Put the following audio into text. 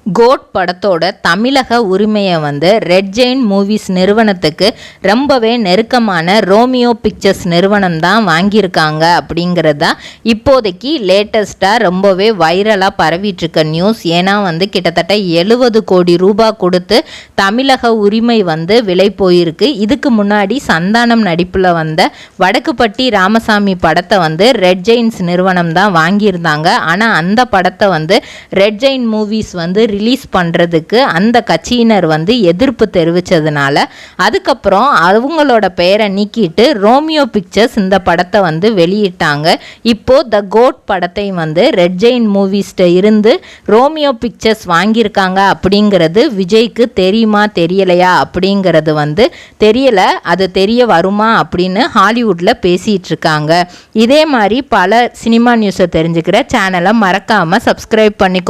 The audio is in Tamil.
கோட் படத்தோட தமிழக உரிமையை வந்து ரெட் ஜெயின் மூவிஸ் நிறுவனத்துக்கு ரொம்பவே நெருக்கமான ரோமியோ பிக்சர்ஸ் நிறுவனம் தான் வாங்கியிருக்காங்க அப்படிங்கிறது தான் இப்போதைக்கு லேட்டஸ்ட்டாக ரொம்பவே வைரலாக பரவிட்டுருக்க நியூஸ். ஏன்னா வந்து கிட்டத்தட்ட 70 கோடி ரூபாய் கொடுத்து தமிழக உரிமை வந்து விலை போயிருக்கு. இதுக்கு முன்னாடி சந்தானம் நடிப்பில் வந்த வடக்குப்பட்டி ராமசாமி படத்தை வந்து ரெட் ஜெயின்ஸ் நிறுவனம் தான் வாங்கியிருந்தாங்க. ஆனால் அந்த படத்தை வந்து ரெட் ஜெயின் மூவிஸ் வந்து ரிலீஸ் பண்ணுறதுக்கு அந்த கட்சியினர் வந்து எதிர்ப்பு தெரிவித்ததுனால அதுக்கப்புறம் அவங்களோட பெயரை நீக்கிட்டு ரோமியோ பிக்சர்ஸ் இந்த படத்தை வந்து வெளியிட்டாங்க. இப்போது த கோட் படத்தை வந்து ரெட் ஜெயின் மூவிஸ்ட இருந்து ரோமியோ பிக்சர்ஸ் வாங்கியிருக்காங்க அப்படிங்கிறது விஜய்க்கு தெரியுமா தெரியலையா அப்படிங்கிறது வந்து தெரியல. அது தெரிய வருமா அப்படின்னு ஹாலிவுட்டில் பேசிகிட்டு இருக்காங்க. இதே மாதிரி பல சினிமா நியூஸை தெரிஞ்சுக்கிற சேனலை மறக்காமல் சப்ஸ்கிரைப் பண்ணி